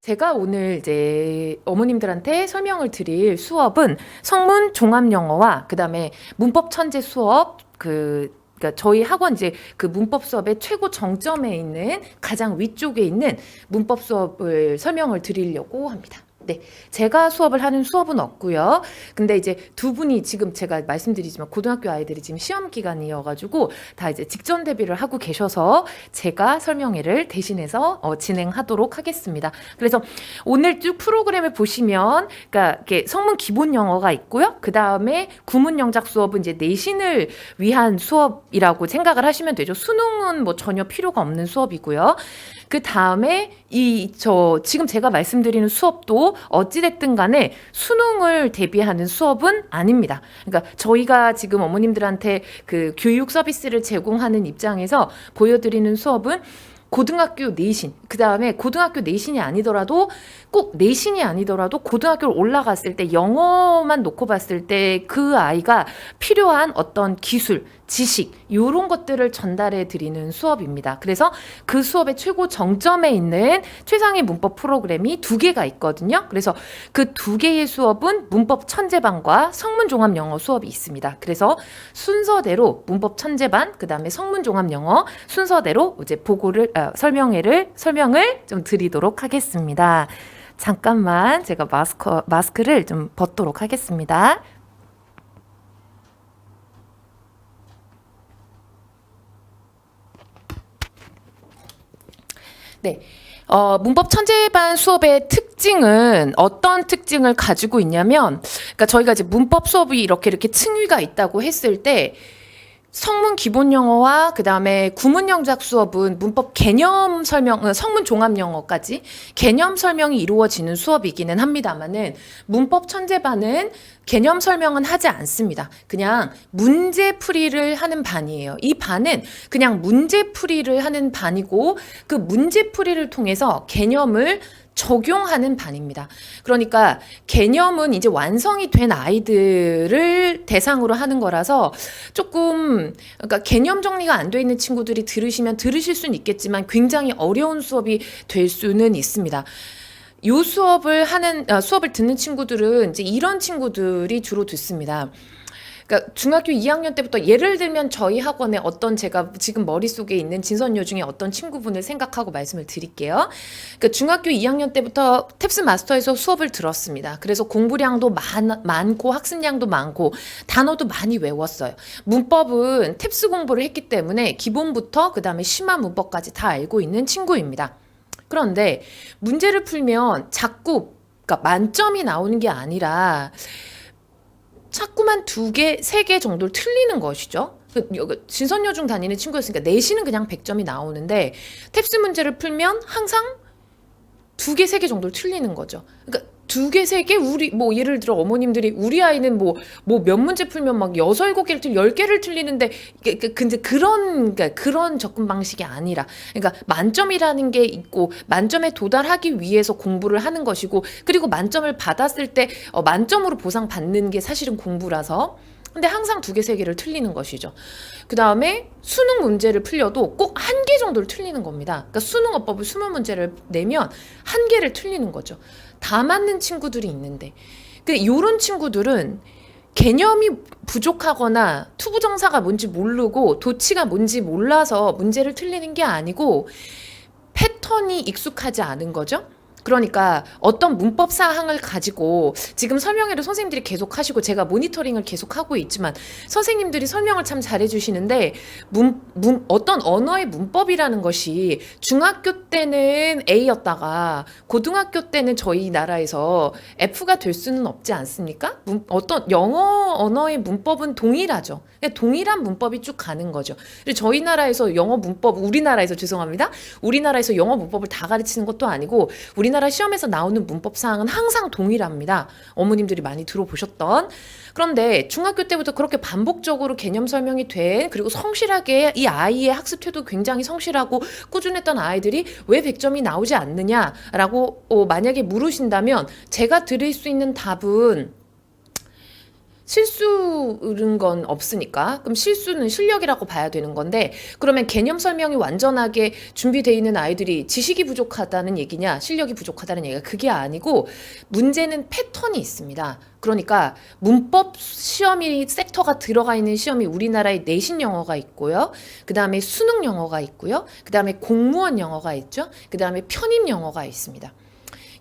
제가 오늘 이제 어머님들한테 설명을 드릴 수업은 성문 종합 영어와 그다음에 문법 천재 수업 그러니까 저희 학원 이제 그 문법 수업의 최고 정점에 있는 가장 위쪽에 있는 문법 수업을 설명을 드리려고 합니다. 네, 제가 수업을 하는 수업은 없고요. 근데 이제 두 분이 지금 제가 말씀드리지만 고등학교 아이들이 지금 시험 기간이어가지고 다 이제 직전 대비를 하고 계셔서 제가 설명회를 대신해서 진행하도록 하겠습니다. 그래서 오늘 쭉 프로그램을 보시면, 그러니까 이렇게 성문 기본 영어가 있고요. 그 다음에 구문 영작 수업은 이제 내신을 위한 수업이라고 생각을 하시면 되죠. 수능은 뭐 전혀 필요가 없는 수업이고요. 그 다음에 지금 제가 말씀드리는 수업도 어찌됐든 간에 수능을 대비하는 수업은 아닙니다. 그러니까 저희가 지금 어머님들한테 그 교육 서비스를 제공하는 입장에서 보여드리는 수업은 고등학교 내신, 그 다음에 고등학교 내신이 아니더라도 꼭 내신이 아니더라도 고등학교를 올라갔을 때 영어만 놓고 봤을 때 그 아이가 필요한 어떤 기술, 지식 이런 것들을 전달해 드리는 수업입니다. 그래서 그 수업의 최고 정점에 있는 최상위 문법 프로그램이 두 개가 있거든요. 그래서 그 두 개의 수업은 문법 천재반과 성문 종합 영어 수업이 있습니다. 그래서 순서대로 문법 천재반, 그 다음에 성문 종합 영어 순서대로 이제 설명을 좀 드리도록 하겠습니다. 잠깐만 제가 마스크를 좀 벗도록 하겠습니다. 네. 문법 천재반 수업의 특징은 어떤 특징을 가지고 있냐면, 그러니까 저희가 이제 문법 수업이 이렇게 층위가 있다고 했을 때, 성문 기본 영어와 그 다음에 구문 영작 수업은 문법 개념 설명, 성문 종합 영어까지 개념 설명이 이루어지는 수업이기는 합니다만은 문법 천재반은 개념 설명은 하지 않습니다. 그냥 문제풀이를 하는 반이에요. 이 반은 그냥 문제풀이를 하는 반이고 그 문제풀이를 통해서 개념을 적용하는 반입니다. 그러니까 개념은 이제 완성이 된 아이들을 대상으로 하는 거라서 조금, 그러니까 개념 정리가 안 돼 있는 친구들이 들으시면 들으실 수는 있겠지만 굉장히 어려운 수업이 될 수는 있습니다. 이 수업을 듣는 친구들은 이제 이런 친구들이 주로 듣습니다. 그러니까 중학교 2학년 때부터 예를 들면 저희 학원에 어떤 제가 지금 머릿속에 있는 진선녀 중에 어떤 친구분을 생각하고 말씀을 드릴게요. 그러니까 중학교 2학년 때부터 탭스 마스터에서 수업을 들었습니다. 그래서 공부량도 많고 학습량도 많고 단어도 많이 외웠어요. 문법은 탭스 공부를 했기 때문에 기본부터 그다음에 심화 문법까지 다 알고 있는 친구입니다. 그런데 문제를 풀면 자꾸 그러니까 만점이 나오는 게 아니라 자꾸만 2개, 3개 정도를 틀리는 것이죠. 진선여중 다니는 친구였으니까 내신은 그냥 100점이 나오는데 탭스 문제를 풀면 항상 2개, 3개 정도를 틀리는 거죠. 그러니까 2개, 3개 예를 들어 어머님들이 우리 아이는 몇 문제 풀면 막 6, 7개를 10개를 틀리는데 근데 그런 접근 방식이 아니라, 그러니까 만점이라는 게 있고 만점에 도달하기 위해서 공부를 하는 것이고, 그리고 만점을 받았을 때 만점으로 보상받는 게 사실은 공부라서, 근데 항상 2개, 3개를 틀리는 것이죠. 그 다음에 수능 문제를 풀려도 꼭 1개 정도를 틀리는 겁니다. 그러니까 수능어법을 20문제를 내면 1개를 틀리는 거죠. 다 맞는 친구들이 있는데, 이런 친구들은 개념이 부족하거나 투부정사가 뭔지 모르고 도치가 뭔지 몰라서 문제를 틀리는 게 아니고 패턴이 익숙하지 않은 거죠. 그러니까 어떤 문법 사항을 가지고 지금 설명회를 선생님들이 계속 하시고 제가 모니터링을 계속 하고 있지만 선생님들이 설명을 참 잘해 주시는데 어떤 언어의 문법이라는 것이 중학교 때는 A였다가 고등학교 때는 저희 나라에서 F가 될 수는 없지 않습니까? 어떤 영어 언어의 문법은 동일하죠. 동일한 문법이 쭉 가는 거죠. 그리고 저희 나라에서 우리나라에서 영어 문법을 다 가르치는 것도 아니고 우리나라 시험에서 나오는 문법 사항은 항상 동일합니다. 어머님들이 많이 들어보셨던. 그런데 중학교 때부터 그렇게 반복적으로 개념 설명이 된, 그리고 성실하게 이 아이의 학습 태도 굉장히 성실하고 꾸준했던 아이들이 왜 100점이 나오지 않느냐라고 만약에 물으신다면 제가 드릴 수 있는 답은 실수는 건 없으니까. 그럼 실수는 실력이라고 봐야 되는 건데, 그러면 개념 설명이 완전하게 준비되어 있는 아이들이 지식이 부족하다는 얘기냐, 실력이 부족하다는 얘기가 그게 아니고, 문제는 패턴이 있습니다. 그러니까 문법 시험이 섹터가 들어가 있는 시험이 우리나라에 내신 영어가 있고요. 그 다음에 수능 영어가 있고요. 그 다음에 공무원 영어가 있죠. 그 다음에 편입 영어가 있습니다.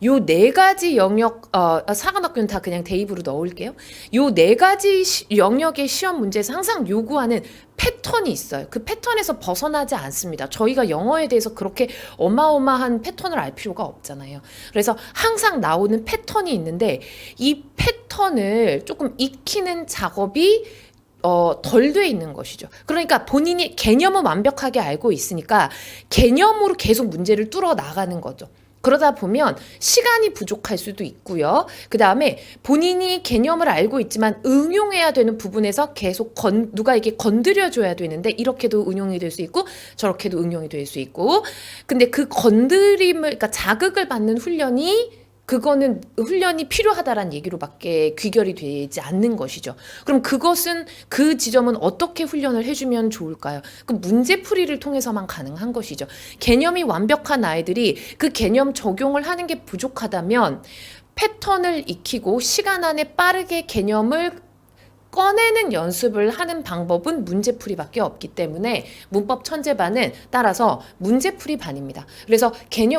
요 네 가지 영역, 사관학교는 다 그냥 대입으로 넣을게요. 요 네 가지 영역의 시험 문제에서 항상 요구하는 패턴이 있어요. 그 패턴에서 벗어나지 않습니다. 저희가 영어에 대해서 그렇게 어마어마한 패턴을 알 필요가 없잖아요. 그래서 항상 나오는 패턴이 있는데 이 패턴을 조금 익히는 작업이 덜 돼 있는 것이죠. 그러니까 본인이 개념은 완벽하게 알고 있으니까 개념으로 계속 문제를 뚫어 나가는 거죠. 그러다 보면 시간이 부족할 수도 있고요. 그 다음에 본인이 개념을 알고 있지만 응용해야 되는 부분에서 계속 누가에게 건드려줘야 되는데 이렇게도 응용이 될 수 있고 저렇게도 응용이 될 수 있고 근데 그 건드림을 그러니까 자극을 받는 그거는 훈련이 필요하다라는 얘기로밖에 귀결이 되지 않는 것이죠. 그럼 그 지점은 어떻게 훈련을 해주면 좋을까요? 그 문제풀이를 통해서만 가능한 것이죠. 개념이 완벽한 아이들이 그 개념 적용을 하는 게 부족하다면 패턴을 익히고 시간 안에 빠르게 개념을 꺼내는 연습을 하는 방법은 문제풀이밖에 없기 때문에 문법 천재반은 따라서 문제풀이 반입니다. 그래서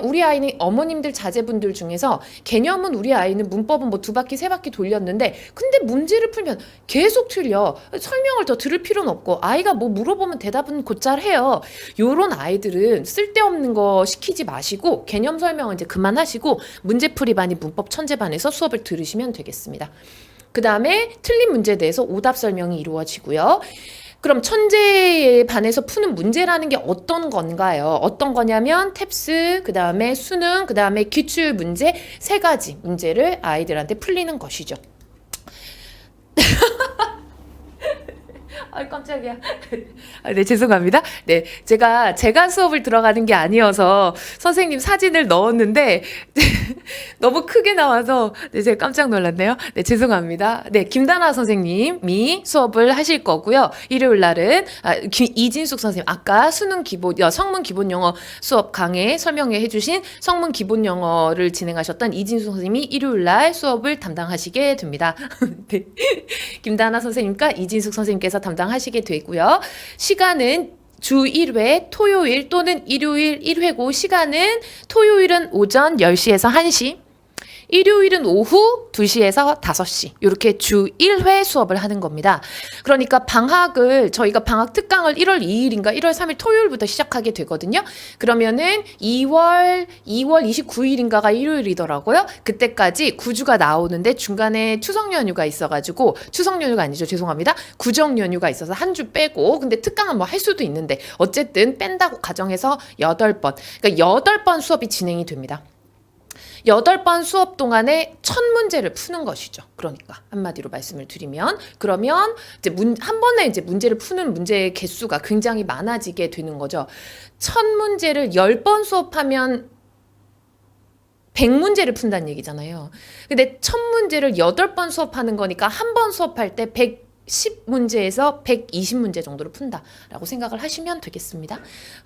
우리 아이는 어머님들 자제분들 중에서 개념은 우리 아이는 문법은 뭐 2바퀴 3바퀴 돌렸는데 근데 문제를 풀면 계속 틀려. 설명을 더 들을 필요는 없고 아이가 뭐 물어보면 대답은 곧잘 해요. 요런 아이들은 쓸데없는 거 시키지 마시고 개념 설명은 이제 그만하시고 문제풀이 반이 문법 천재반에서 수업을 들으시면 되겠습니다. 그 다음에 틀린 문제에 대해서 오답 설명이 이루어지고요. 그럼 천재에 반해서 푸는 문제라는 게 어떤 건가요? 어떤 거냐면 탭스, 그 다음에 수능, 그 다음에 기출 문제 3가지 문제를 아이들한테 풀리는 것이죠. 아, 깜짝이야. 네, 죄송합니다. 네, 제가 수업을 들어가는 게 아니어서 선생님 사진을 넣었는데 너무 크게 나와서 네, 제가 깜짝 놀랐네요. 네, 죄송합니다. 네, 김다나 선생님이 수업을 하실 거고요. 일요일 날은 이진숙 선생님 아까 성문 기본 영어 수업 강의 설명회 해주신 성문 기본 영어를 진행하셨던 이진숙 선생님이 일요일 날 수업을 담당하시게 됩니다. 네. 김다나 선생님과 이진숙 선생님께서 담당하시게 되고요. 시간은 주 1회 토요일 또는 일요일 1회고 시간은 토요일은 오전 10시에서 1시, 일요일은 오후 2시에서 5시 이렇게 주 1회 수업을 하는 겁니다. 그러니까 저희가 방학 특강을 1월 2일인가 1월 3일 토요일부터 시작하게 되거든요. 그러면은 2월 29일인가가 일요일이더라고요. 그때까지 9주가 나오는데 중간에 추석 연휴가 있어가지고 추석 연휴가 아니죠. 죄송합니다. 구정 연휴가 있어서 한 주 빼고 근데 특강은 뭐 할 수도 있는데 어쨌든 뺀다고 가정해서 8번 그러니까 8번 수업이 진행이 됩니다. 8번 수업 동안에 첫 문제를 푸는 것이죠. 그러니까 한마디로 말씀을 드리면 그러면 이제 한 번에 이제 문제를 푸는 문제의 개수가 굉장히 많아지게 되는 거죠. 첫 문제를 10번 수업하면 100문제를 푼다는 얘기잖아요. 근데 첫 문제를 8번 수업하는 거니까 한 번 수업할 때 110문제에서 120문제 정도를 푼다라고 생각을 하시면 되겠습니다.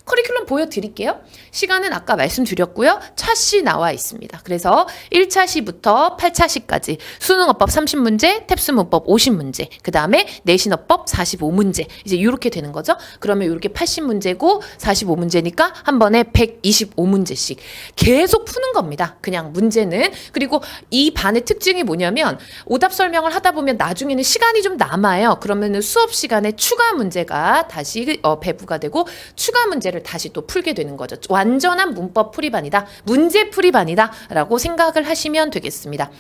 커리큘럼 보여드릴게요. 시간은 아까 말씀드렸고요. 차시 나와 있습니다. 그래서 1차 시부터 8차 시까지 수능어법 30문제, 탭스 문법 50문제, 그 다음에 내신어법 45문제 이제 이렇게 되는 거죠. 그러면 이렇게 80문제고 45문제니까 한 번에 125문제씩 계속 푸는 겁니다. 그냥 문제는. 그리고 이 반의 특징이 뭐냐면 오답 설명을 하다 보면 나중에는 시간이 좀 남아요. 그러면은 수업 시간에 추가 문제가 다시 배부가 되고 추가 문제를 다시 또 풀게 되는 거죠. 완전한 문법 풀이반이다. 문제 풀이반이다 라고 생각을 하시면 되겠습니다.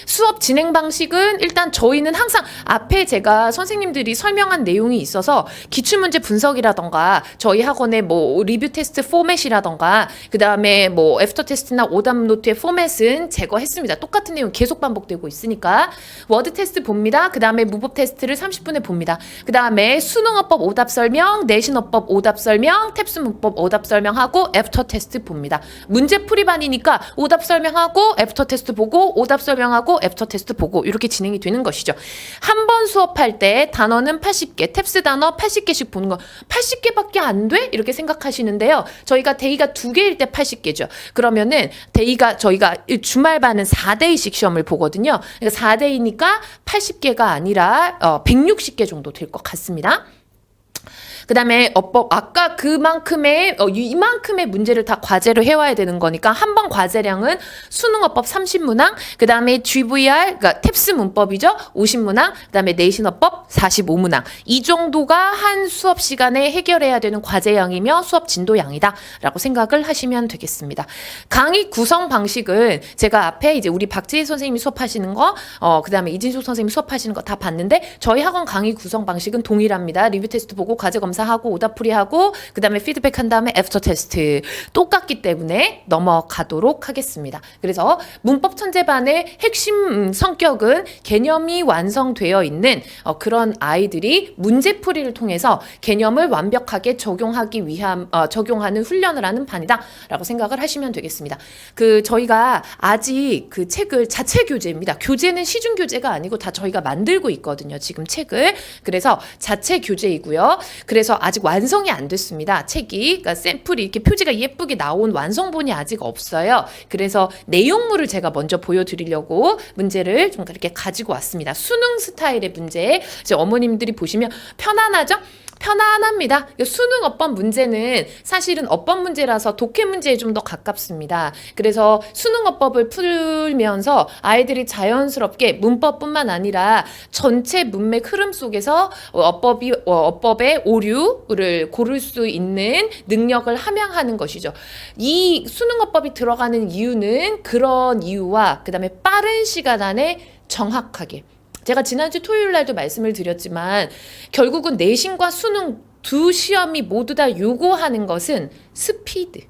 수업 진행 방식은 일단 저희는 항상 앞에 제가 선생님들이 설명한 내용이 있어서 기출문제 분석이라던가 저희 학원의 뭐 리뷰 테스트 포맷이라던가 그 다음에 뭐 애프터 테스트나 오답 노트의 포맷은 제거했습니다. 똑같은 내용 계속 반복되고 있으니까 워드 테스트 봅니다. 그 다음에 문법 테스트를 30분에 봅니다. 그 다음에 수능어법 오답 설명, 내신어법 오답 설명, 탭스 문법 오답 설명하고 애프터 테스트 봅니다. 문제 풀이반이니까 오답 설명하고 애프터 테스트 보고 오답 설명하고 하고 애프터 테스트 보고 이렇게 진행이 되는 것이죠. 한 번 수업할 때 단어는 80개, 탭스 단어 80개씩 보는 거 80개밖에 안 돼? 이렇게 생각하시는데요. 저희가 데이가 2개일 때 80개죠. 그러면은 저희가 주말반은 4데이씩 시험을 보거든요. 그러니까 4데이니까 80개가 아니라 160개 정도 될 것 같습니다. 그 다음에 어법, 아까 이만큼의 문제를 다 과제로 해와야 되는 거니까 한 번 과제량은 수능어법 30문항, 그 다음에 GVR, 그러니까 탭스 문법이죠. 50문항, 그 다음에 내신어법 45문항. 이 정도가 한 수업 시간에 해결해야 되는 과제량이며 수업 진도량이다. 라고 생각을 하시면 되겠습니다. 강의 구성 방식은 제가 앞에 이제 우리 박지혜 선생님이 수업하시는 거, 그 다음에 이진숙 선생님이 수업하시는 거 다 봤는데 저희 학원 강의 구성 방식은 동일합니다. 리뷰 테스트 보고 과제 검사하고 오답풀이하고 그 다음에 피드백 한 다음에 애프터 테스트 똑같기 때문에 넘어가도록 하겠습니다. 그래서 문법 천재반의 핵심 성격은 개념이 완성되어 있는 그런 아이들이 문제풀이를 통해서 개념을 완벽하게 적용하는 훈련을 하는 반이다라고 생각을 하시면 되겠습니다. 저희가 아직 그 책을 자체 교재입니다. 교재는 시중 교재가 아니고 다 저희가 만들고 있거든요. 지금 책을. 그래서 자체 교재이고요. 그래서 아직 완성이 안 됐습니다. 책이. 그러니까 샘플이 이렇게 표지가 예쁘게 나온 완성본이 아직 없어요. 그래서 내용물을 제가 먼저 보여드리려고 문제를 좀 그렇게 가지고 왔습니다. 수능 스타일의 문제. 이제 어머님들이 보시면 편안하죠? 편안합니다. 수능 어법 문제는 사실은 어법 문제라서 독해 문제에 좀 더 가깝습니다. 그래서 수능 어법을 풀면서 아이들이 자연스럽게 문법뿐만 아니라 전체 문맥 흐름 속에서 어법의 오류를 고를 수 있는 능력을 함양하는 것이죠. 이 수능 어법이 들어가는 이유는 그런 이유와 그 다음에 빠른 시간 안에 정확하게 제가 지난주 토요일 날도 말씀을 드렸지만 결국은 내신과 수능 두 시험이 모두 다 요구하는 것은 스피드,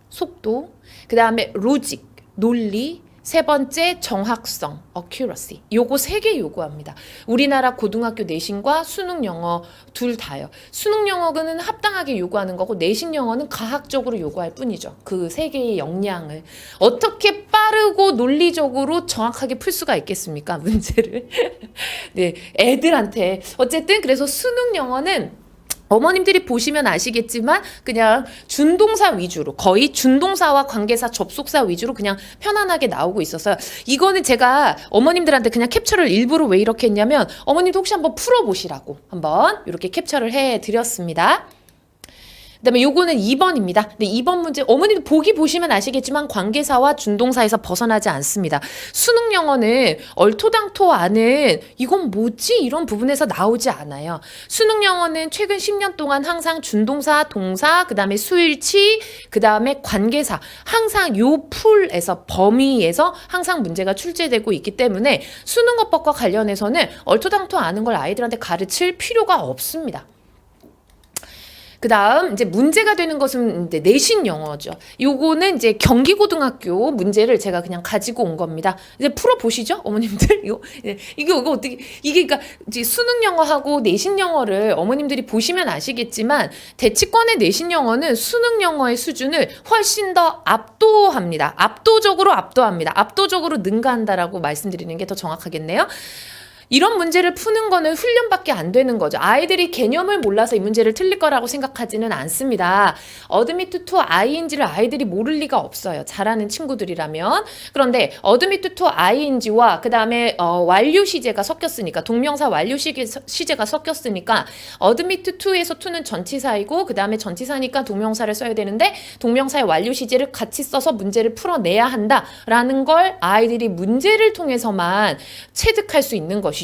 속도, 그 다음에 로직, 논리, 세 번째 정확성, accuracy. 요거 3개 요구합니다. 우리나라 고등학교 내신과 수능 영어 둘 다요. 수능 영어는 합당하게 요구하는 거고 내신 영어는 과학적으로 요구할 뿐이죠. 그 3개의 역량을 어떻게 빠르고 논리적으로 정확하게 풀 수가 있겠습니까? 문제를. 네, 애들한테 어쨌든 그래서 수능 영어는 어머님들이 보시면 아시겠지만 그냥 준동사 위주로 거의 준동사와 관계사 접속사 위주로 그냥 편안하게 나오고 있었어요. 이거는 제가 어머님들한테 그냥 캡처를 일부러 왜 이렇게 했냐면 어머님도 혹시 한번 풀어보시라고 한번 이렇게 캡처를 해드렸습니다. 그 다음에 요거는 2번입니다. 근데 2번 문제 어머니도 보시면 아시겠지만 관계사와 준동사에서 벗어나지 않습니다. 수능 영어는 얼토당토 않은 이건 뭐지? 이런 부분에서 나오지 않아요. 수능 영어는 최근 10년 동안 항상 준동사, 동사, 그 다음에 수일치, 그 다음에 관계사 항상 요 풀에서 범위에서 항상 문제가 출제되고 있기 때문에 수능어법과 관련해서는 얼토당토 않은 걸 아이들한테 가르칠 필요가 없습니다. 그 다음 이제 문제가 되는 것은 이제 내신 영어죠. 요거는 이제 경기고등학교 문제를 제가 그냥 가지고 온 겁니다. 이제 풀어보시죠, 어머님들. 이거 어떻게 이게 그러니까 이제 수능 영어하고 내신 영어를 어머님들이 보시면 아시겠지만 대치권의 내신 영어는 수능 영어의 수준을 훨씬 더 압도합니다. 압도적으로 압도합니다. 압도적으로 능가한다라고 말씀드리는 게 더 정확하겠네요. 이런 문제를 푸는 거는 훈련밖에 안 되는 거죠. 아이들이 개념을 몰라서 이 문제를 틀릴 거라고 생각하지는 않습니다. 어드미트 투 ing를 아이들이 모를 리가 없어요. 잘하는 친구들이라면. 그런데 어드미트 투 ing와 그 다음에 완료 시제가 섞였으니까 동명사 완료 시제가 섞였으니까 어드미트 투에서 투는 전치사이고 그 다음에 전치사니까 동명사를 써야 되는데 동명사의 완료 시제를 같이 써서 문제를 풀어내야 한다라는 걸 아이들이 문제를 통해서만 체득할 수 있는 것이죠.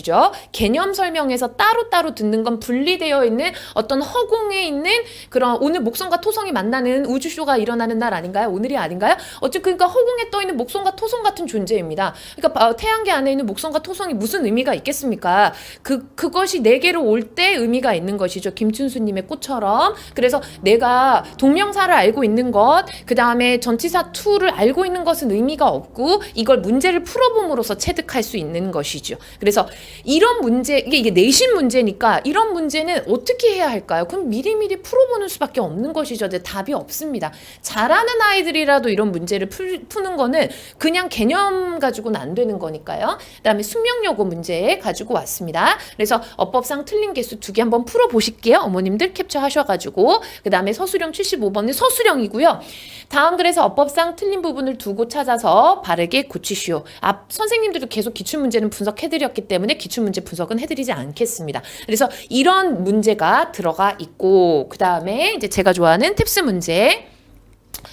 개념 설명에서 따로따로 듣는 건 분리되어 있는 어떤 허공에 있는 그런 오늘 목성과 토성이 만나는 우주쇼가 일어나는 날 아닌가요? 오늘이 아닌가요? 어쨌든 그러니까 허공에 떠 있는 목성과 토성 같은 존재입니다. 그러니까 태양계 안에 있는 목성과 토성이 무슨 의미가 있겠습니까? 그것이 내게로 올 때 의미가 있는 것이죠. 김춘수님의 꽃처럼. 그래서 내가 동명사를 알고 있는 것, 그 다음에 전치사 투를 알고 있는 것은 의미가 없고 이걸 문제를 풀어봄으로써 체득할 수 있는 것이죠. 그래서 이런 문제, 이게 내신 문제니까 이런 문제는 어떻게 해야 할까요? 그럼 미리미리 풀어보는 수밖에 없는 것이죠. 근데 답이 없습니다. 잘하는 아이들이라도 이런 문제를 푸는 거는 그냥 개념 가지고는 안 되는 거니까요. 그다음에 숙명여고 문제 가지고 왔습니다. 그래서 어법상 틀린 개수 2개 한번 풀어보실게요. 어머님들 캡처 하셔가지고. 그 다음에 서술형 75번은 서술형이고요. 다음 그래서 어법상 틀린 부분을 두고 찾아서 바르게 고치시오. 앞 선생님들도 계속 기출문제는 분석해드렸기 때문에 기출문제 분석은 해드리지 않겠습니다. 그래서 이런 문제가 들어가 있고, 그 다음에 이제 제가 좋아하는 탭스 문제.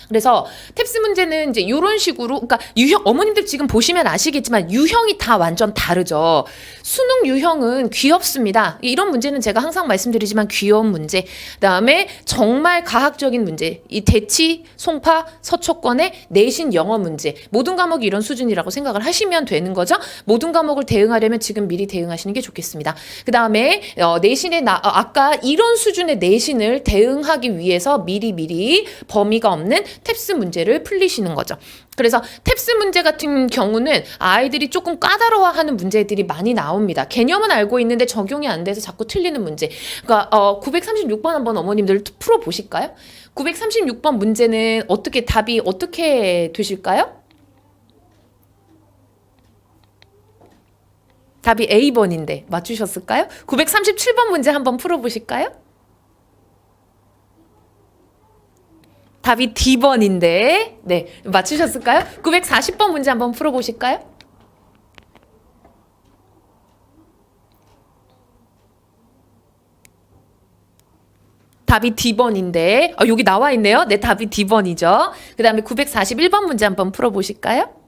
그래서 탭스 문제는 이제 이런 식으로, 그러니까 유형, 어머님들 지금 보시면 아시겠지만 유형이 다 완전 다르죠. 수능 유형은 귀엽습니다. 이런 문제는 제가 항상 말씀드리지만 귀여운 문제. 그다음에 정말 가학적인 문제. 이 대치, 송파, 서초권의 내신 영어 문제. 모든 과목이 이런 수준이라고 생각을 하시면 되는 거죠. 모든 과목을 대응하려면 지금 미리 대응하시는 게 좋겠습니다. 그다음에 내신의 아까 이런 수준의 내신을 대응하기 위해서 미리 범위가 없는 탭스 문제를 풀리시는 거죠. 그래서 탭스 문제 같은 경우는 아이들이 조금 까다로워하는 문제들이 많이 나옵니다. 개념은 알고 있는데 적용이 안 돼서 자꾸 틀리는 문제. 그러니까 936번 한번 어머님들 풀어보실까요? 936번 문제는 답이 어떻게 되실까요? 답이 A번인데 맞추셨을까요? 937번 문제 한번 풀어보실까요? 답이 D번인데, 네, 맞추셨을까요? 940번 문제 한번 풀어보실까요? 답이 D번인데, 여기 나와 있네요. 네, 답이 D번이죠. 그 다음에 941번 문제 한번 풀어보실까요?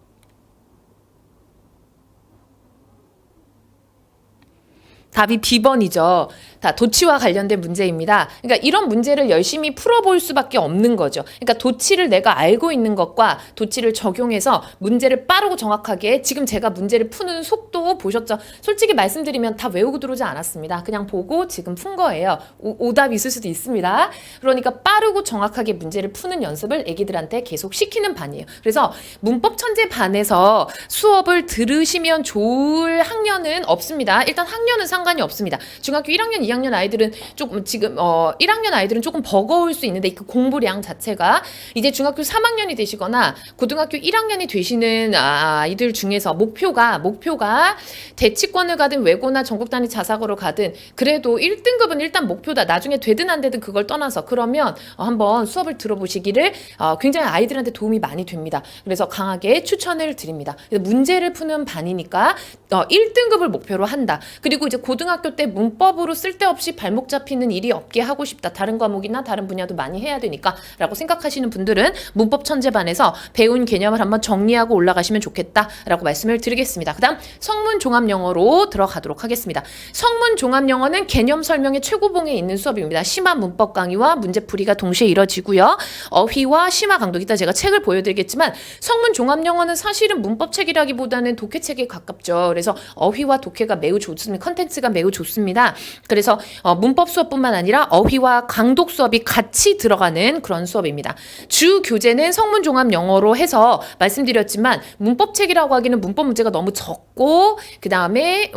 답이 B번이죠. 다 도치와 관련된 문제입니다. 그러니까 이런 문제를 열심히 풀어볼 수밖에 없는 거죠. 그러니까 도치를 내가 알고 있는 것과 도치를 적용해서 문제를 빠르고 정확하게, 지금 제가 문제를 푸는 속도 보셨죠? 솔직히 말씀드리면 다 외우고 들어오지 않았습니다. 그냥 보고 지금 푼 거예요. 오답 있을 수도 있습니다. 그러니까 빠르고 정확하게 문제를 푸는 연습을 애기들한테 계속 시키는 반이에요. 그래서 문법 천재 반에서 수업을 들으시면 좋을 학년은 없습니다. 일단 학년은 상관이 없습니다. 중학교 1학년, 2학년 아이들은 조금 지금 1학년 아이들은 조금 버거울 수 있는데 그 공부량 자체가 이제 중학교 3학년이 되시거나 고등학교 1학년이 되시는 아이들 중에서 목표가 대치권을 가든 외고나 전국 단위 자사고로 가든 그래도 1등급은 일단 목표다. 나중에 되든 안 되든 그걸 떠나서 그러면 한번 수업을 들어보시기를 굉장히 아이들한테 도움이 많이 됩니다. 그래서 강하게 추천을 드립니다. 문제를 푸는 반이니까 1등급을 목표로 한다. 그리고 이제 고등학교 때 문법으로 쓸데없이 발목 잡히는 일이 없게 하고 싶다. 다른 과목이나 다른 분야도 많이 해야 되니까 라고 생각하시는 분들은 문법 천재반에서 배운 개념을 한번 정리하고 올라가시면 좋겠다라고 말씀을 드리겠습니다. 그 다음 성문 종합 영어로 들어가도록 하겠습니다. 성문 종합 영어는 개념 설명의 최고봉에 있는 수업입니다. 심화 문법 강의와 문제풀이가 동시에 이뤄지고요. 어휘와 심화 강도, 이따 제가 책을 보여드리겠지만 성문 종합 영어는 사실은 문법책이라기보다는 독해책에 가깝죠. 그래서 어휘와 독해가 매우 좋습니다. 컨텐츠가 매우 좋습니다. 그래서 문법 수업뿐만 아니라 어휘와 강독 수업이 같이 들어가는 그런 수업입니다. 주 교재는 성문 종합 영어로 해서 말씀드렸지만 문법책이라고 하기는 문법 문제가 너무 적고 그 다음에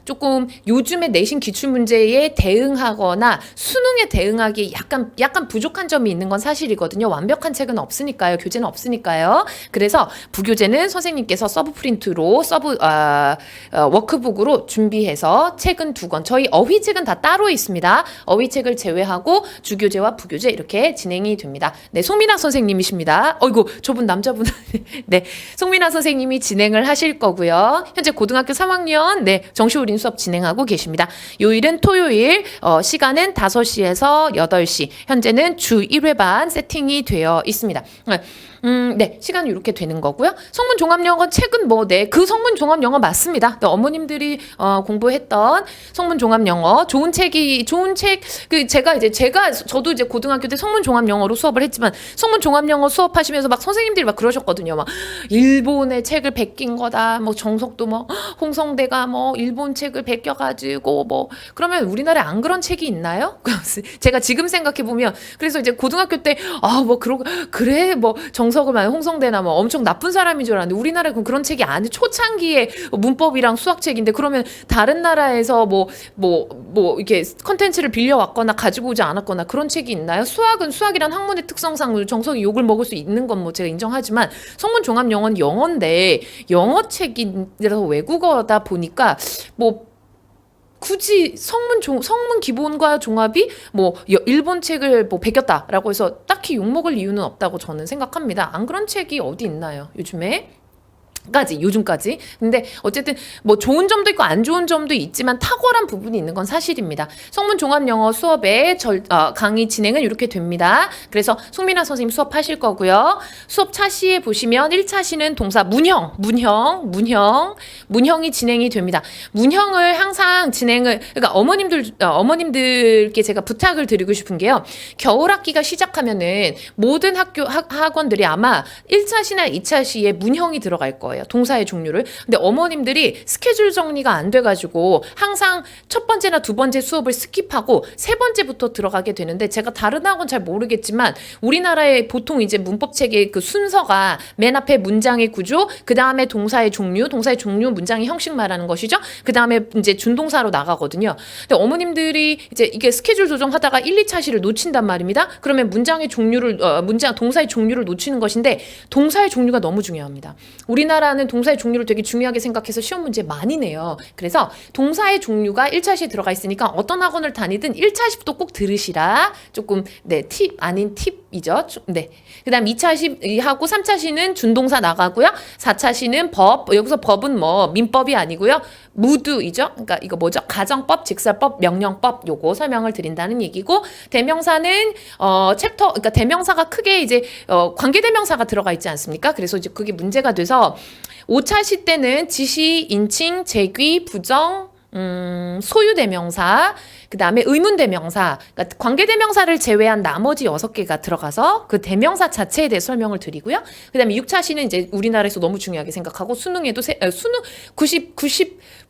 조금 요즘에 내신 기출 문제에 대응하거나 수능에 대응하기 약간 부족한 점이 있는 건 사실이거든요. 완벽한 책은 없으니까요. 교재는 없으니까요. 그래서 부교재는 선생님께서 서브 프린트로 워크북으로 준비해서 책은 2권. 저희 어휘책은 다 따로 있습니다. 어휘책을 제외하고 주교재와 부교재 이렇게 진행이 됩니다. 네, 송민아 선생님이십니다. 어이구, 저분 남자분. 네, 송민아 선생님이 진행을 하실 거고요. 현재 고등학교 3학년 정시올인 수업 진행하고 계십니다. 요일은 토요일, 시간은 5시에서 8시. 현재는 주 1회반 세팅이 되어 있습니다. 네, 시간은 이렇게 되는 거고요. 성문 종합 영어 책은 그 성문 종합 영어 맞습니다. 어머님들이 공부했던 보시면 성문 종합 영어 좋은 책 그 저도 이제 고등학교 때 성문 종합 영어로 수업을 했지만 성문 종합 영어 수업하시면서 막 선생님들이 막 그러셨거든요. 막 일본의 책을 베낀 거다. 뭐 정석도 뭐 홍성대가 뭐 일본 책을 베껴가지고 뭐 그러면 우리나라에 안 그런 책이 있나요? 제가 지금 생각해 보면 그래서 이제 고등학교 때 뭐 그래 뭐 정석을 만 홍성대나 뭐 엄청 나쁜 사람인 줄 알았는데 우리나라에 그런 책이 아니 초창기에 문법이랑 수학책인데 그러면 다른 나라에서 뭐 이렇게 컨텐츠를 빌려왔거나 가지고 오지 않았거나 그런 책이 있나요? 수학이란 학문의 특성상 정석이 욕을 먹을 수 있는 건 뭐 제가 인정하지만 성문 종합 영어는 영어인데 영어 책이라서 외국어다 보니까 뭐 굳이 성문 기본과 종합이 뭐 일본 책을 뭐 베꼈다라고 해서 딱히 욕먹을 이유는 없다고 저는 생각합니다. 안 그런 책이 어디 있나요? 요즘까지. 근데 어쨌든 뭐 좋은 점도 있고 안 좋은 점도 있지만 탁월한 부분이 있는 건 사실입니다. 성문 종합 영어 수업의 강의 진행은 이렇게 됩니다. 그래서 송민아 선생님 수업하실 거고요. 수업 차시에 보시면 1차 시는 동사 문형이 진행이 됩니다. 문형을 항상 그러니까 어머님들께 제가 부탁을 드리고 싶은 게요. 겨울 학기가 시작하면은 모든 학원들이 아마 1차 시나 2차 시에 문형이 들어갈 거예요. 동사의 종류를. 근데 어머님들이 스케줄 정리가 안 돼가지고 항상 첫 번째나 두 번째 수업을 스킵하고 세 번째부터 들어가게 되는데 제가 다른 학원 잘 모르겠지만 우리나라의 보통 이제 문법책의 그 순서가 맨 앞에 문장의 구조, 그 다음에 동사의 종류, 문장의 형식 말하는 것이죠. 그 다음에 이제 준동사로 나가거든요. 근데 어머님들이 이제 이게 스케줄 조정하다가 1, 2차 시를 놓친단 말입니다. 그러면 동사의 종류를 놓치는 것인데 동사의 종류가 너무 중요합니다. 우리나라는 동사의 종류를 되게 중요하게 생각해서 시험 문제 많이 내요. 그래서 동사의 종류가 1차 시에 들어가 있으니까 어떤 학원을 다니든 1차 시부터 꼭 들으시라. 조금 팁 아닌 팁이죠. 네. 그다음 2차 시하고 3차 시는 준동사 나가고요. 4차 시는 여기서 법은 뭐 민법이 아니고요. 무드이죠. 그러니까 이거 뭐죠? 가정법, 직설법, 명령법 요거 설명을 드린다는 얘기고 대명사는 그러니까 대명사가 크게 이제 관계대명사가 들어가 있지 않습니까? 그래서 이제 그게 문제가 돼서 5차 시 때는 지시, 인칭, 제귀, 부정, 소유대명사, 그 다음에 의문대명사, 그러니까 관계대명사를 제외한 나머지 6개가 들어가서 그 대명사 자체에 대해 설명을 드리고요. 그 다음에 6차 시는 이제 우리나라에서 너무 중요하게 생각하고 수능에도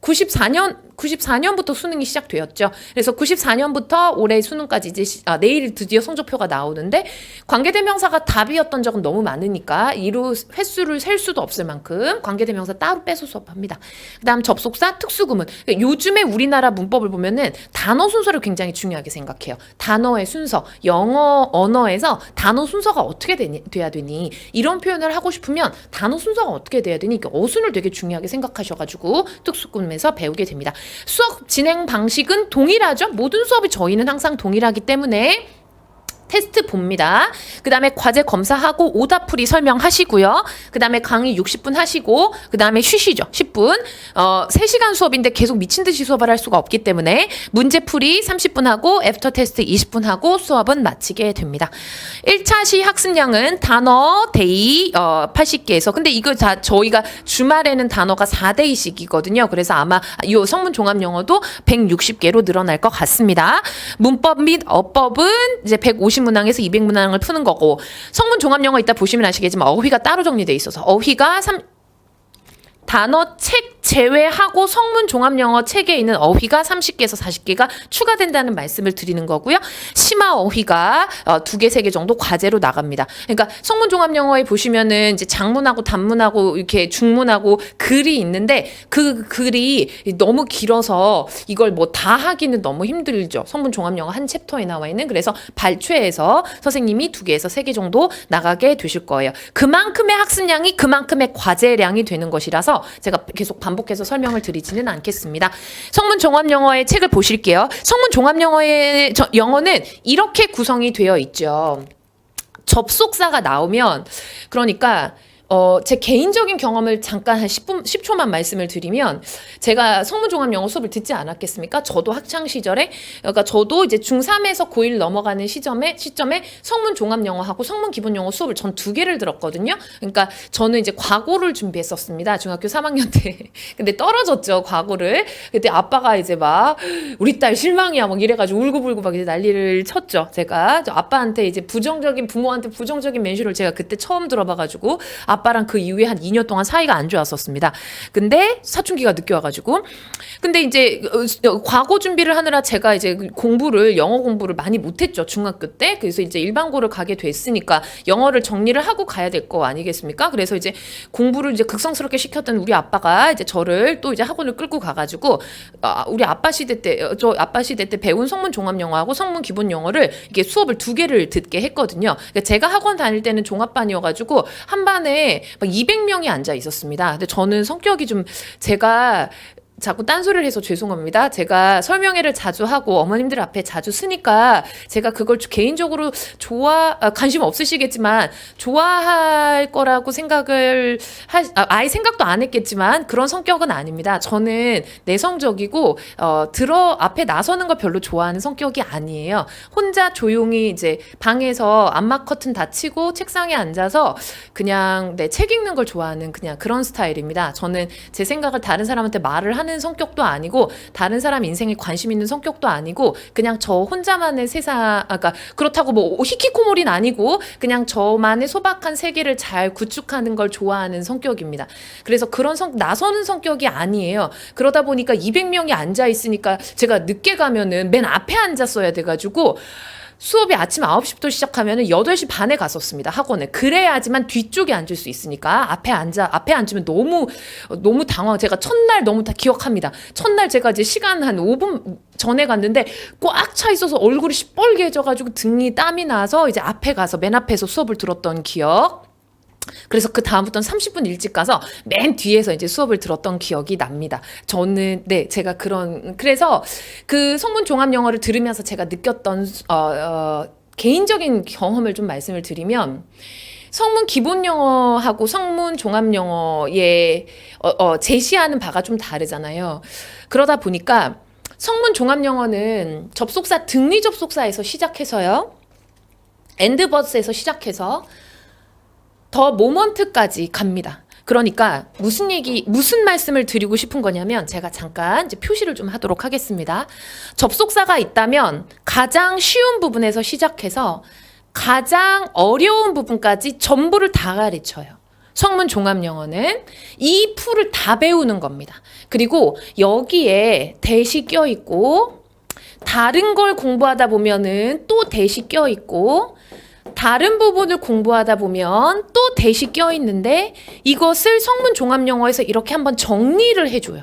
94년부터 수능이 시작되었죠. 그래서 94년부터 올해 수능까지 이제 내일 드디어 성적표가 나오는데 관계대명사가 답이었던 적은 너무 많으니까 이루 횟수를 셀 수도 없을 만큼 관계대명사 따로 빼서 수업합니다. 그 다음 접속사, 특수구문. 요즘에 우리나라 문법을 보면은 단어 순서를 굉장히 중요하게 생각해요. 단어의 순서, 영어 언어에서 단어 순서가 어떻게 돼야 되니? 이런 표현을 하고 싶으면 단어 순서가 어떻게 돼야 되니? 어순을 되게 중요하게 생각하셔가지고 특수구문에서 배우게 됩니다. 수업 진행 방식은 동일하죠. 모든 수업이 저희는 항상 동일하기 때문에 테스트 봅니다. 그 다음에 과제 검사하고 오답풀이 설명하시고요. 그 다음에 강의 60분 하시고 그 다음에 쉬시죠. 10분. 3시간 수업인데 계속 미친 듯이 수업을 할 수가 없기 때문에 문제풀이 30분 하고 애프터 테스트 20분 하고 수업은 마치게 됩니다. 1차 시 학습량은 단어, 데이 80개에서 근데 이거 다 저희가 주말에는 단어가 4데이씩이거든요. 그래서 아마 이 성문 종합 영어도 160개로 늘어날 것 같습니다. 문법 및 어법은 이제 150문항에서 200문항을 푸는 거고 성문 종합 영어 이따 보시면 아시겠지만 어휘가 따로 정리돼 있어서 어휘가 단어 책 제외하고 성문 종합 영어 책에 있는 어휘가 30개에서 40개가 추가된다는 말씀을 드리는 거고요. 심화 어휘가 2개, 3개 정도 과제로 나갑니다. 그러니까 성문 종합 영어에 보시면은 이제 장문하고 단문하고 이렇게 중문하고 글이 있는데 그 글이 너무 길어서 이걸 뭐 다 하기는 너무 힘들죠. 성문 종합 영어 한 챕터에 나와 있는. 그래서 발췌해서 선생님이 2개에서 3개 정도 나가게 되실 거예요. 그만큼의 학습량이 그만큼의 과제량이 되는 것이라서 제가 계속 반복해서 설명을 드리지는 않겠습니다. 성문 종합 영어의 책을 보실게요. 성문 종합 영어의 영어는 이렇게 구성이 되어 있죠. 접속사가 나오면 그러니까 제 개인적인 경험을 잠깐 한 10초만 말씀을 드리면, 제가 성문종합영어 수업을 듣지 않았겠습니까? 저도 학창시절에, 그러니까 저도 이제 중3에서 고1 넘어가는 시점에 성문종합영어하고 성문기본영어 수업을 전 2개를 들었거든요. 그러니까 저는 이제 과고를 준비했었습니다. 중학교 3학년 때. 근데 떨어졌죠, 과고를. 그때 아빠가 이제 막, 우리 딸 실망이야, 막 이래가지고 울고불고 막 이제 난리를 쳤죠. 제가. 아빠한테 이제 부모한테 부정적인 멘슈를 제가 그때 처음 들어봐가지고, 아빠랑 그 이후에 한 2년 동안 사이가 안 좋았었습니다. 근데 사춘기가 늦게 와가지고. 근데 이제 과거 준비를 하느라 제가 이제 영어 공부를 많이 못했죠. 중학교 때. 그래서 이제 일반고를 가게 됐으니까 영어를 정리를 하고 가야 될 거 아니겠습니까? 그래서 이제 공부를 이제 극성스럽게 시켰던 우리 아빠가 이제 저를 또 이제 학원을 끌고 가가지고, 우리 아빠 시대 때 배운 성문 종합 영어하고 성문 기본 영어를 이게 수업을 2개를 듣게 했거든요. 그러니까 제가 학원 다닐 때는 종합반이어가지고 한 반에 막 200명이 앉아 있었습니다. 근데 저는 성격이 좀, 제가 자꾸 딴소리를 해서 죄송합니다. 제가 설명회를 자주 하고 어머님들 앞에 자주 쓰니까 제가 그걸 개인적으로 관심 없으시겠지만 좋아할 거라고 생각을 아예 생각도 안 했겠지만 그런 성격은 아닙니다. 저는 내성적이고 앞에 나서는 걸 별로 좋아하는 성격이 아니에요. 혼자 조용히 이제 방에서 암막 커튼 닫히고 책상에 앉아서 그냥 책 읽는 걸 좋아하는 그냥 그런 스타일입니다. 저는 제 생각을 다른 사람한테 말을 하는 성격도 아니고 다른 사람 인생에 관심 있는 성격도 아니고 그냥 저 혼자만의 세상, 그러니까 그렇다고 뭐 히키코모리는 아니고 그냥 저만의 소박한 세계를 잘 구축하는 걸 좋아하는 성격입니다. 그래서 그런 나서는 성격이 아니에요. 그러다 보니까 200명이 앉아 있으니까 제가 늦게 가면은 맨 앞에 앉았어야 돼가지고 수업이 아침 9시부터 시작하면 8시 반에 갔었습니다, 학원에. 그래야지만 뒤쪽에 앉을 수 있으니까. 앞에 앉으면 너무 제가 첫날 너무 다 기억합니다. 첫날 제가 이제 시간 한 5분 전에 갔는데 꽉 차 있어서 얼굴이 시뻘개져가지고 등이 땀이 나서 이제 앞에 가서 맨 앞에서 수업을 들었던 기억. 그래서 그 다음부터는 30분 일찍 가서 맨 뒤에서 이제 수업을 들었던 기억이 납니다. 저는 제가 그래서 그 성문 종합 영어를 들으면서 제가 느꼈던 개인적인 경험을 좀 말씀을 드리면, 성문 기본 영어하고 성문 종합 영어의 제시하는 바가 좀 다르잖아요. 그러다 보니까 성문 종합 영어는 등리 접속사에서 시작해서요, 엔드버스에서 시작해서 더 모먼트까지 갑니다. 그러니까 무슨 말씀을 드리고 싶은 거냐면, 제가 잠깐 이제 표시를 좀 하도록 하겠습니다. 접속사가 있다면 가장 쉬운 부분에서 시작해서 가장 어려운 부분까지 전부를 다 가르쳐요. 성문 종합 영어는 이 풀을 다 배우는 겁니다. 그리고 여기에 대시 껴 있고, 다른 걸 공부하다 보면은 또 대시 껴 있고, 다른 부분을 공부하다 보면 또 대시 껴있는데, 이것을 성문 종합 영어에서 이렇게 한번 정리를 해줘요.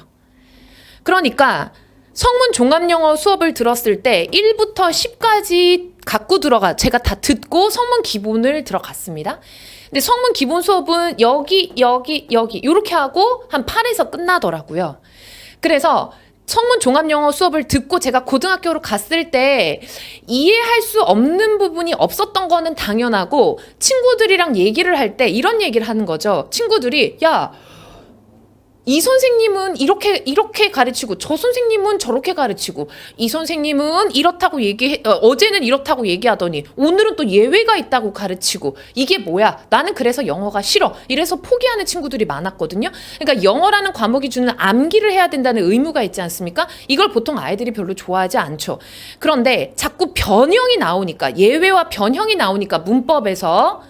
그러니까 성문 종합 영어 수업을 들었을 때 1부터 10까지 갖고 제가 다 듣고 성문 기본을 들어갔습니다. 근데 성문 기본 수업은 여기 이렇게 하고 한 8에서 끝나더라고요. 그래서 성문 종합영어 수업을 듣고 제가 고등학교로 갔을 때 이해할 수 없는 부분이 없었던 거는 당연하고, 친구들이랑 얘기를 할 때 이런 얘기를 하는 거죠. 친구들이, 야, 이 선생님은 이렇게 가르치고 저 선생님은 저렇게 가르치고, 이 선생님은 이렇다고 어제는 이렇다고 얘기하더니 오늘은 또 예외가 있다고 가르치고, 이게 뭐야? 나는 그래서 영어가 싫어. 이래서 포기하는 친구들이 많았거든요. 그러니까 영어라는 과목이 주는 암기를 해야 된다는 의무가 있지 않습니까? 이걸 보통 아이들이 별로 좋아하지 않죠. 그런데 자꾸 변형이 나오니까, 예외와 변형이 나오니까 문법에서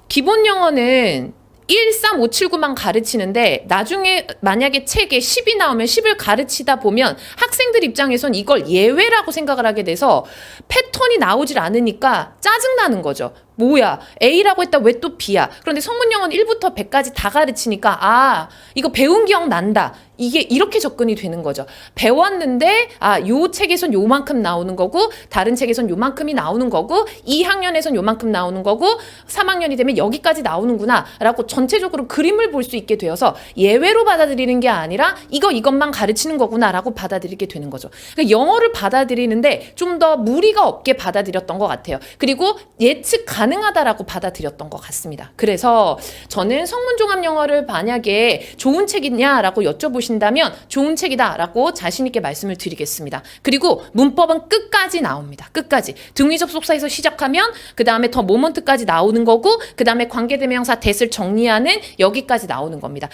기본 영어는 1, 3, 5, 7, 9만 가르치는데, 나중에 만약에 책에 10이 나오면 10을 가르치다 보면 학생들 입장에선 이걸 예외라고 생각을 하게 돼서 패턴이 나오질 않으니까 짜증나는 거죠. 뭐야, A라고 했다 왜 또 B야? 그런데 성문 영어는 1부터 100까지 다 가르치니까 이거 배운 기억 난다. 이게 이렇게 접근이 되는 거죠. 배웠는데 요 책에선 요만큼 나오는 거고, 다른 책에선 요만큼이 나오는 거고, 2학년에선 요만큼 나오는 거고, 3학년이 되면 여기까지 나오는구나 라고 전체적으로 그림을 볼 수 있게 되어서 예외로 받아들이는 게 아니라 이것만 가르치는 거구나 라고 받아들이게 되는 거죠. 그러니까 영어를 받아들이는데 좀 더 무리가 없게 받아들였던 것 같아요. 그리고 예측 가능 가능하다라고 받아들였던 것 같습니다. 그래서 저는 성문종합영어를 만약에 좋은 책이냐라고 여쭤보신다면 좋은 책이다라고 자신 있게 말씀을 드리겠습니다. 그리고 문법은 끝까지 나옵니다. 끝까지. 등위 접속사에서 시작하면 그 다음에 더 모먼트까지 나오는 거고 그 다음에 관계대명사 that을 정리하는 여기까지 나오는 겁니다.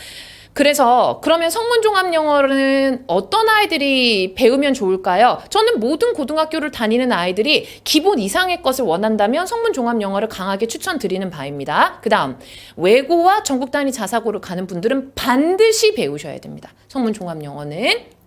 그래서 그러면 성문종합영어는 어떤 아이들이 배우면 좋을까요? 저는 모든 고등학교를 다니는 아이들이 기본 이상의 것을 원한다면 성문종합영어를 강하게 추천드리는 바입니다. 그 다음 외고와 전국 단위 자사고를 가는 분들은 반드시 배우셔야 됩니다. 성문종합영어는.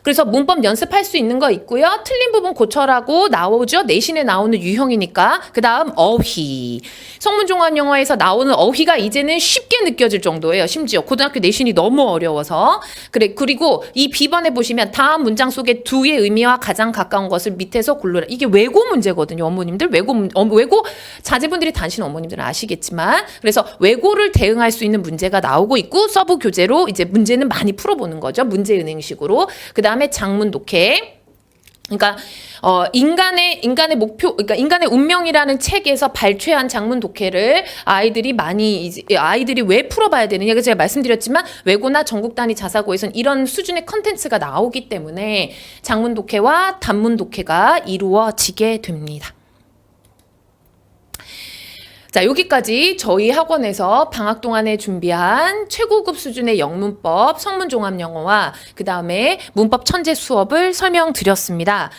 그래서 문법 연습할 수 있는 거 있고요. 틀린 부분 고쳐라고 나오죠. 내신에 나오는 유형이니까. 그 다음 어휘. 성문종합영어에서 나오는 어휘가 이제는 쉽게 느껴질 정도예요. 심지어 고등학교 내신이 너무 어려워서. 그리고 이 B번에 보시면 다음 문장 속에 두의 의미와 가장 가까운 것을 밑에서 고르라. 이게 외고 문제거든요. 어머님들. 외고 자제분들이 다니시는 어머님들은 아시겠지만. 그래서 외고를 대응할 수 있는 문제가 나오고 있고 서브 교재로 이제 문제는 많이 풀어보는 거죠. 문제은행식으로. 그 다음에 장문 독해. 그러니까 인간의 목표, 그러니까 인간의 운명이라는 책에서 발췌한 장문 독해를 아이들이 왜 풀어봐야 되느냐. 그래서 제가 말씀드렸지만 외고나 전국 단위 자사고에서는 이런 수준의 컨텐츠가 나오기 때문에 장문 독해와 단문 독해가 이루어지게 됩니다. 자, 여기까지 저희 학원에서 방학 동안에 준비한 최고급 수준의 영문법, 성문종합영어와 그 다음에 문법 천재 수업을 설명드렸습니다.